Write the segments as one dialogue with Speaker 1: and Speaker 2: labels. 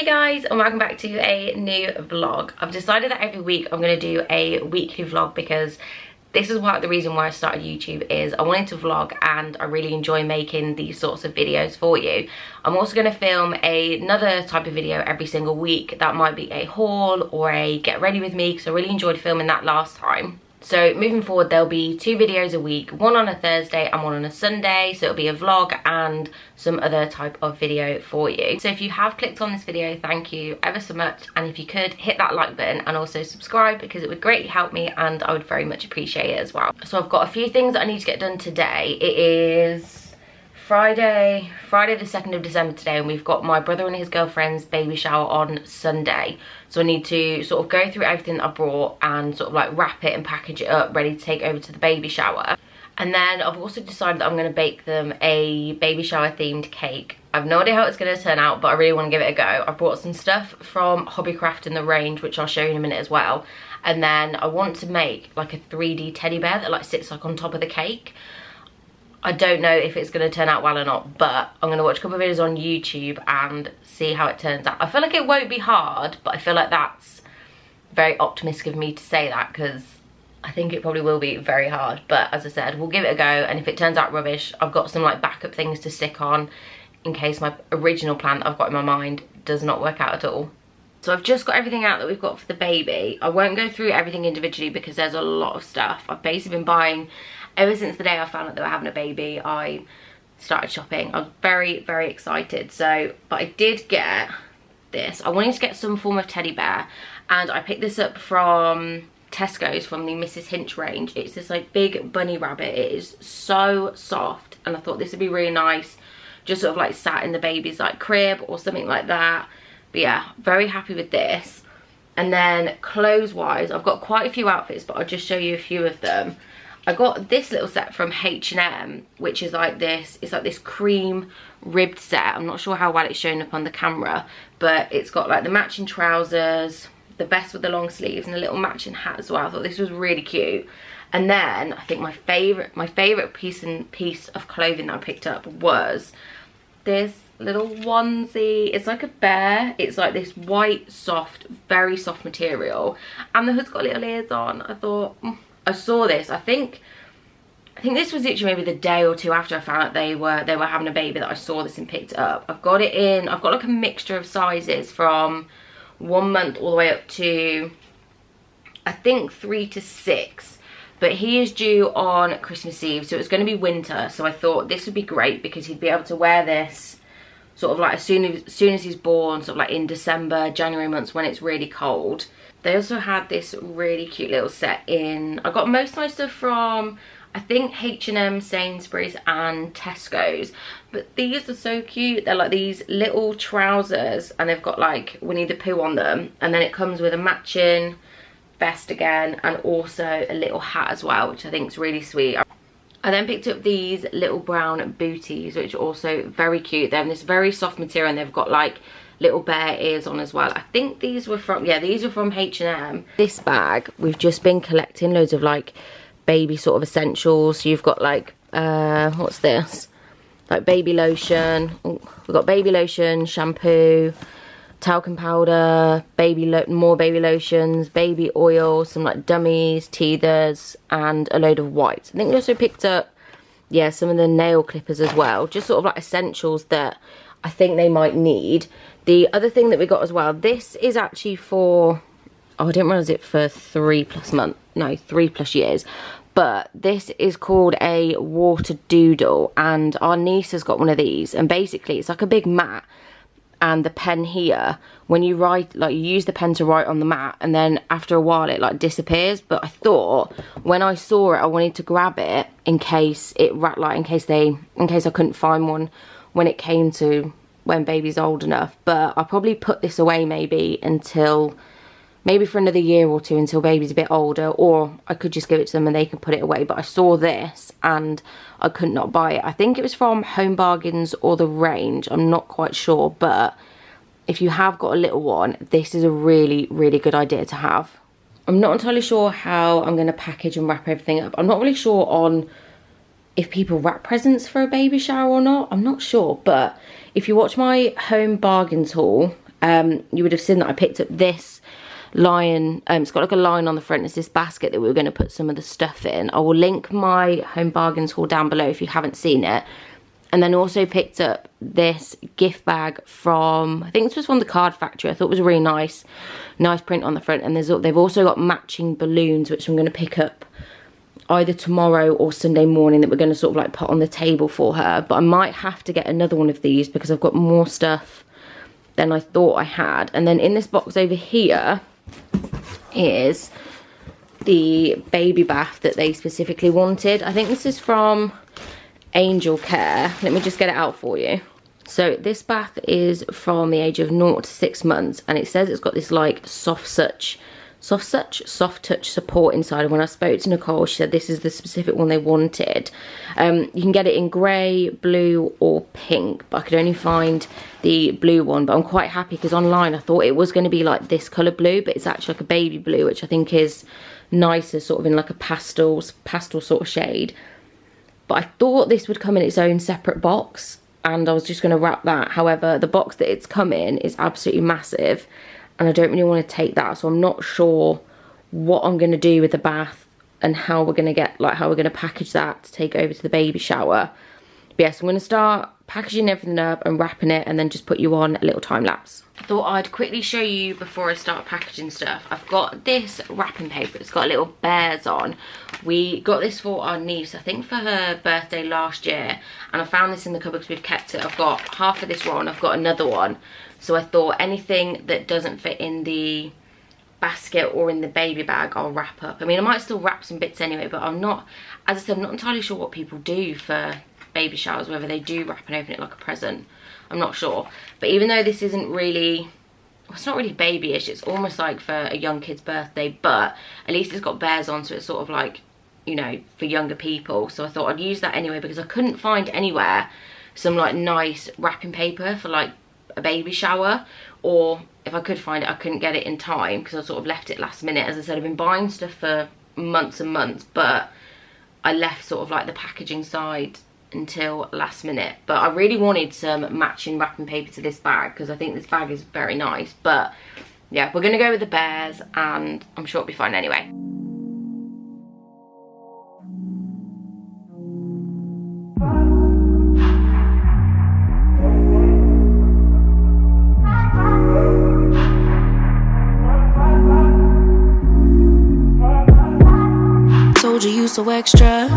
Speaker 1: Hey guys, and welcome back to a new vlog. I've decided that every week I'm going to do a weekly vlog because this is the reason why I started YouTube is I wanted to vlog and I really enjoy making these sorts of videos for you. I'm also going to film another type of video every single week. That might be a haul or a get ready with me because I really enjoyed filming that last time. So moving forward, there'll be 2 videos a week, one on a Thursday and one on a Sunday. So it'll be a vlog and some other type of video for you. So if you have clicked on this video, thank you ever so much. And if you could hit that like button and also subscribe because it would greatly help me and I would very much appreciate it as well. So I've got a few things that I need to get done today. It is Friday the 2nd of December today, and we've got my brother and his girlfriend's baby shower on Sunday. So I need to sort of go through everything that I brought and sort of like wrap it and package it up ready to take over to the baby shower. And then I've also decided that I'm going to bake them a baby shower themed cake. I have no idea how it's going to turn out, but I really want to give it a go. I brought some stuff from Hobbycraft in the range, which I'll show you in a minute as well. And then I want to make like a 3D teddy bear that like sits like on top of the cake. I don't know if it's going to turn out well or not, but I'm going to watch a couple of videos on YouTube and see how it turns out. I feel like it won't be hard, but I feel like that's very optimistic of me to say that because I think it probably will be very hard. But as I said, we'll give it a go, and if it turns out rubbish, I've got some like backup things to stick on in case my original plan that I've got in my mind does not work out at all. So I've just got everything out that we've got for the baby. I won't go through everything individually because there's a lot of stuff. I've basically been buying ever since the day I found out they were having a baby. I started shopping. I was very, very excited. But I did get this. I wanted to get some form of teddy bear, and I picked this up from Tesco's from the Mrs. Hinch range. It's this like big bunny rabbit. It is so soft, and I thought this would be really nice, just sort of like sat in the baby's like crib or something like that. But yeah, very happy with this. And then clothes wise, I've got quite a few outfits, but I'll just show you a few of them. I got this little set from H&M, which is like this, it's like this cream ribbed set. I'm not sure how well it's showing up on the camera, but it's got like the matching trousers, the vest with the long sleeves, and a little matching hat as well. I thought this was really cute. And then I think my favorite piece of clothing that I picked up was this little onesie. It's like a bear. It's like this white, soft, very soft material, and the hood's got little ears on. I thought, I saw this, I think this was literally maybe the day or two after I found out they were having a baby that I saw this and picked it up. I've got like a mixture of sizes from 1 month all the way up to I think 3 to 6. But he is due on Christmas Eve, so it's going to be winter. So I thought this would be great because he'd be able to wear this sort of like as soon as he's born, sort of like in December, January months when it's really cold. They also had this really cute little set in, I got most of my stuff from I think H&M, Sainsbury's and Tesco's, but these are so cute. They're like these little trousers and they've got like Winnie the Pooh on them, and then it comes with a matching vest again and also a little hat as well, which I think is really sweet. I then picked up these little brown booties, which are also very cute. They're in this very soft material and they've got like little bear ears on as well. I think these were from, yeah, these are from H&M. This bag, we've just been collecting loads of like baby sort of essentials. So you've got like, what's this? Like baby lotion. Ooh, we've got baby lotion, shampoo, talcum powder, more baby lotions, baby oil, some like dummies, teethers, and a load of wipes. I think we also picked up, yeah, some of the nail clippers as well. Just sort of like essentials that I think they might need. The other thing that we got as well, this is actually for, oh, I didn't realise it for 3+ years. But this is called a water doodle, and our niece has got one of these, and basically it's like a big mat, and the pen here, when you write, like you use the pen to write on the mat, and then after a while it like disappears. But I thought when I saw it I wanted to grab it in case it in case I couldn't find one when it came to when baby's old enough. But I'll probably put this away maybe for another year or two until baby's a bit older, or I could just give it to them and they can put it away. But I saw this and I could not buy it. I think it was from Home Bargains or the range, I'm not quite sure, but if you have got a little one, this is a really, really good idea to have. I'm not entirely sure how I'm going to package and wrap everything up. I'm not really sure on if people wrap presents for a baby shower or not. I'm not sure, but if you watch my Home Bargains haul, you would have seen that I picked up this lion. It's got like a line on the front. It's this basket that we were going to put some of the stuff in. I will link my Home Bargains haul down below if you haven't seen it. And then also picked up this gift bag from, I think this was from the Card Factory. I thought it was a really nice print on the front. And they've also got matching balloons, which I'm going to pick up either tomorrow or Sunday morning, that we're going to sort of like put on the table for her. But I might have to get another one of these because I've got more stuff than I thought I had. And then in this box over here is the baby bath that they specifically wanted. I think this is from Angel Care. Let me just get it out for you. So this bath is from the age of 0 to 6 months, and it says it's got this like soft touch support inside. And when I spoke to Nicole, she said this is the specific one they wanted. You can get it in grey, blue or pink, but I could only find the blue one. But I'm quite happy because online I thought it was going to be like this colour blue, but it's actually like a baby blue, which I think is nicer, sort of in like a pastel sort of shade. But I thought this would come in its own separate box, and I was just going to wrap that. However, the box that it's come in is absolutely massive, and I don't really want to take that, so I'm not sure what I'm going to do with the bath and how we're going to package that to take over to the baby shower. But yes, I'm going to start packaging everything up and wrapping it, and then just put you on a little time lapse. I thought I'd quickly show you before I start packaging stuff. I've got this wrapping paper. It's got little bears on. We got this for our niece, I think for her birthday last year, and I found this in the cupboard because we've kept it. I've got half of this one, I've got another one. So I thought anything that doesn't fit in the basket or in the baby bag, I'll wrap up. I mean, I might still wrap some bits anyway, but I'm not, as I said, I'm not entirely sure what people do for baby showers, whether they do wrap and open it like a present. I'm not sure. But even though this isn't really, well, it's not really babyish, it's almost like for a young kid's birthday, but at least it's got bears on, so it's sort of like, you know, for younger people. So I thought I'd use that anyway, because I couldn't find anywhere some like nice wrapping paper for like a baby shower, or if I could find it, I couldn't get it in time because I sort of left it last minute. As I said, I've been buying stuff for months and months, but I left sort of like the packaging side until last minute. But I really wanted some matching wrapping paper to this bag because I think this bag is very nice. But yeah, we're gonna go with the bears, and I'm sure it'll be fine anyway.
Speaker 2: Told you so extra,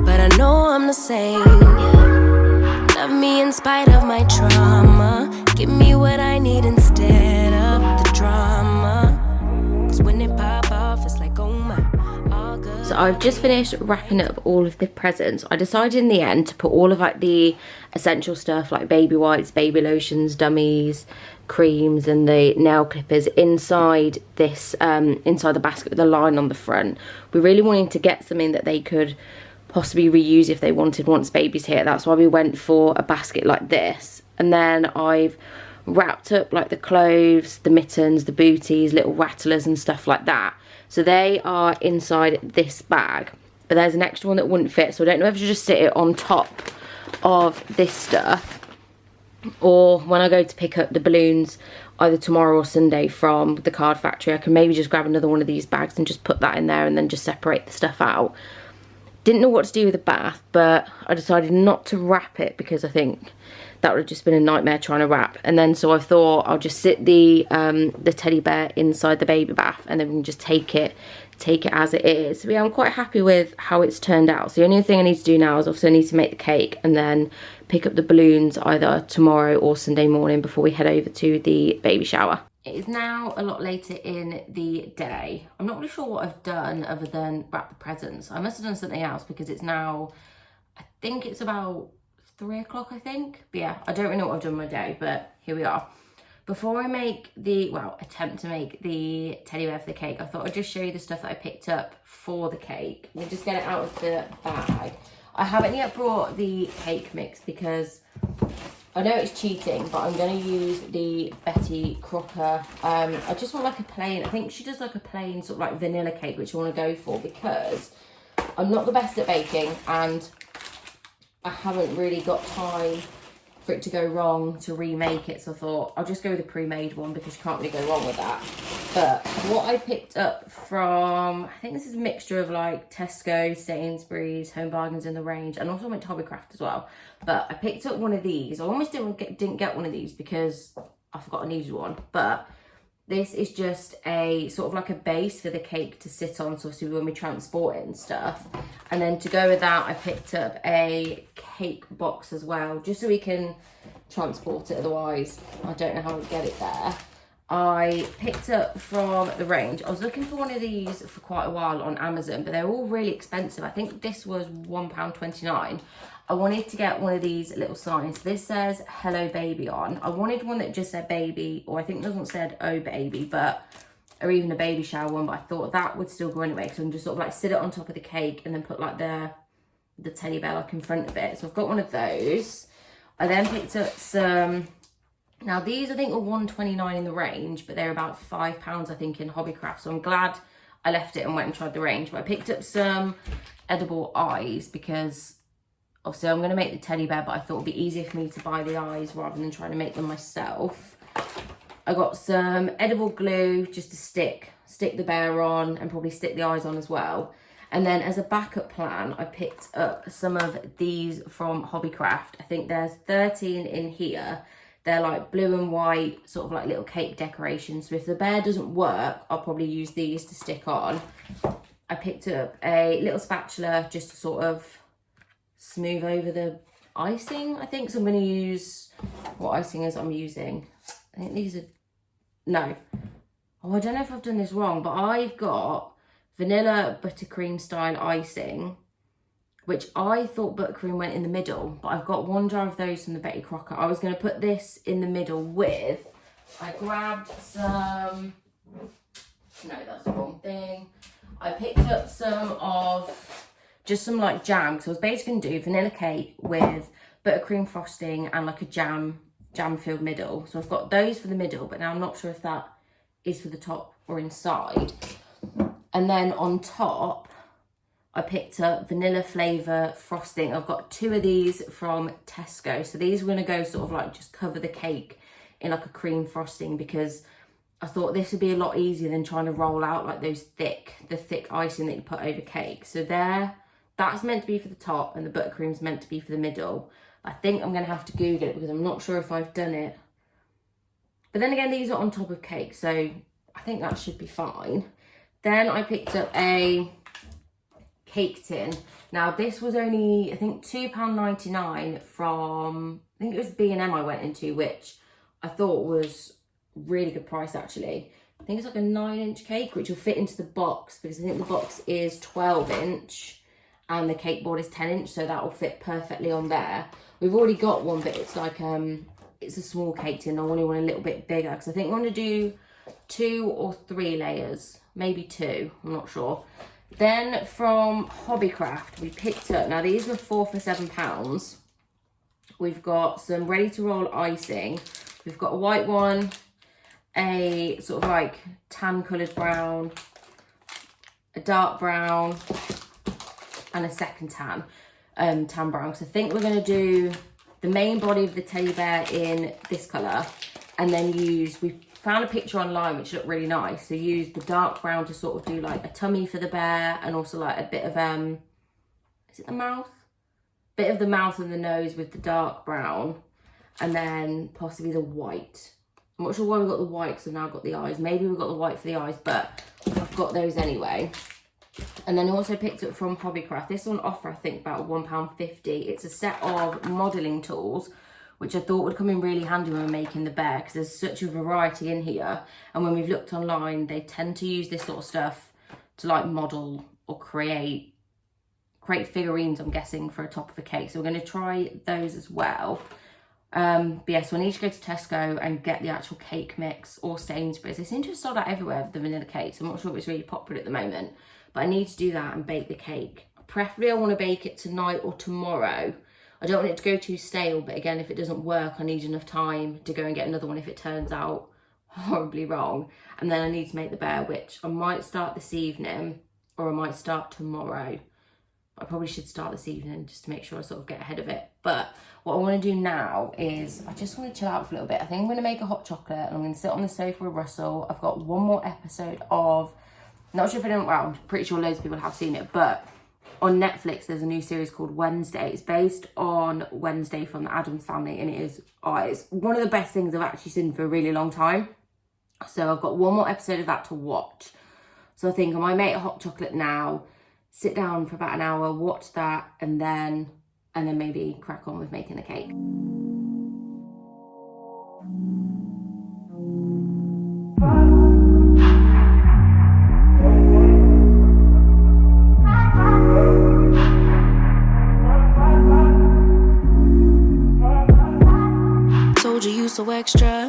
Speaker 2: but I know I'm the same. Yeah. Love me in spite of my trauma. Give me what I need instead of the drama. 'Cause when it pop off, it's like, oh my, all good.
Speaker 1: So I've just finished wrapping up all of the presents. I decided in the end to put all of like the essential stuff like baby wipes, baby lotions, dummies, creams and the nail clippers inside this inside the basket with a line on the front. We really wanted to get something that they could possibly reuse if they wanted once baby's here. That's why we went for a basket like this. And then I've wrapped up like the clothes, the mittens, the booties, little rattlers and stuff like that. So they are inside this bag, but there's an extra one that wouldn't fit, so I don't know if I should just sit it on top of this stuff, or when I go to pick up the balloons either tomorrow or Sunday from the Card Factory, I can maybe just grab another one of these bags and just put that in there and then just separate the stuff out. Didn't know what to do with the bath, but I decided not to wrap it because I think that would have just been a nightmare trying to wrap. And then so I thought I'll just sit the teddy bear inside the baby bath, and then we can just take it as it is. So yeah, I'm quite happy with how it's turned out. So the only thing I need to do now is obviously I need to make the cake and then pick up the balloons either tomorrow or Sunday morning before we head over to the baby shower. It is now a lot later in the day. I'm not really sure what I've done other than wrap the presents. I must have done something else because it's now, I think it's about 3 o'clock, I think. But yeah, I don't really know what I've done my day, but here we are. Before I make the, well, attempt to make the teddy bear for the cake, I thought I'd just show you the stuff that I picked up for the cake. Let me just get it out of the bag. I haven't yet brought the cake mix because I know it's cheating, but I'm going to use the Betty Crocker. I just want like a plain, I think she does like a plain sort of like vanilla cake, which I want to go for because I'm not the best at baking and I haven't really got time for it to go wrong to remake it. So I thought I'll just go with a pre-made one because you can't really go wrong with that. But what I picked up from, I think this is a mixture of like Tesco, Sainsbury's, Home Bargains in the range, and also went to Hobbycraft as well. But I picked up one of these. I almost didn't get one of these because I forgot I needed one. But this is just a sort of like a base for the cake to sit on, so obviously when we transport it and stuff. And then to go with that, I picked up a cake box as well, just so we can transport it. Otherwise, I don't know how to get it there. I picked up from the range. I was looking for one of these for quite a while on Amazon, but they're all really expensive. I think this was £1.29. I wanted to get one of these little signs. This says hello baby on. I wanted one that just said baby, or I think this one said oh baby, but or even a baby shower one, but I thought that would still go anyway, because I can just sort of like sit it on top of the cake and then put like the teddy bear like in front of it. So I've got one of those. I then picked up some, now these I think are £1.29 in the range, but they're about £5 I think in Hobbycraft, so I'm glad I left it and went and tried the range. But I picked up some edible eyes because obviously I'm going to make the teddy bear, but I thought it would be easier for me to buy the eyes rather than trying to make them myself. I got some edible glue just to stick the bear on and probably stick the eyes on as well. And then as a backup plan, I picked up some of these from Hobbycraft. I think there's 13 in here. They're like blue and white, sort of like little cake decorations. So if the bear doesn't work, I'll probably use these to stick on. I picked up a little spatula just to sort of smooth over the icing, I think. So I'm going to use, what icing is I'm using? I think these are, no. Oh, I don't know if I've done this wrong, but I've got vanilla buttercream style icing, which I thought buttercream went in the middle, but I've got one jar of those from the Betty Crocker. I was going to put this in the middle with, I grabbed some, no, that's the wrong thing. I picked up some of, just some like jam, because I was basically going to do vanilla cake with buttercream frosting and like a jam filled middle. So I've got those for the middle, but now I'm not sure if that is for the top or inside. And then on top, I picked up vanilla flavour frosting. I've got 2 of these from Tesco. So these are going to go sort of like just cover the cake in like a cream frosting, because I thought this would be a lot easier than trying to roll out like those the thick icing that you put over cake. So that's meant to be for the top and the buttercream's meant to be for the middle. I think I'm going to have to Google it because I'm not sure if I've done it. But then again, these are on top of cake, so I think that should be fine. Then I picked up a cake tin. Now this was only, I think, £2.99 from, I think it was B&M I went into, which I thought was really good price actually. I think it's like a 9-inch cake, which will fit into the box, because I think the box is 12-inch and the cake board is 10-inch, so that will fit perfectly on there. We've already got one, but it's like, it's a small cake tin. I want one a little bit bigger, because I think I want to do 2 or 3 layers, maybe 2, I'm not sure. Then from Hobbycraft, we picked up, now these were 4 for £7. We've got some ready to roll icing. We've got a white one, a sort of like tan coloured brown, a dark brown, and a second tan brown. So I think we're going to do the main body of the teddy bear in this colour, and then we found a picture online which looked really nice, so use the dark brown to sort of do like a tummy for the bear, and also like a bit of is it the mouth? Bit of the mouth and the nose with the dark brown, and then possibly the white. I'm not sure why we got the white, because I've now got the eyes. Maybe we got the white for the eyes, but I've got those anyway. And then I also picked up from Hobbycraft. This on offer, I think, about £1.50. It's a set of modelling tools, which I thought would come in really handy when we're making the bear, because there's such a variety in here. And when we've looked online, they tend to use this sort of stuff to like model or create figurines, I'm guessing, for a top of a cake. So we're going to try those as well. But yeah, so I need to go to Tesco and get the actual cake mix, or Sainsbury's. They seem to have sold out everywhere, the vanilla cakes. I'm not sure if it's really popular at the moment, but I need to do that and bake the cake. Preferably I want to bake it tonight or tomorrow. I don't want it to go too stale, but again, if it doesn't work, I need enough time to go and get another one if it turns out horribly wrong. And then I need to make the bear, which I might start this evening or I might start tomorrow. I probably should start this evening just to make sure I sort of get ahead of it. But what I want to do now is I just want to chill out for a little bit. I think I'm going to make a hot chocolate and I'm going to sit on the sofa with Russell. I've got one more episode of, not sure if anyone, well, I'm pretty sure loads of people have seen it, but on Netflix there's a new series called Wednesday. It's based on Wednesday from the Addams Family, and it is, it's one of the best things I've actually seen for a really long time. So I've got one more episode of that to watch. So I think I might make a hot chocolate now, sit down for about an hour, watch that, and then maybe crack on with making the cake.
Speaker 2: Told you you so extra,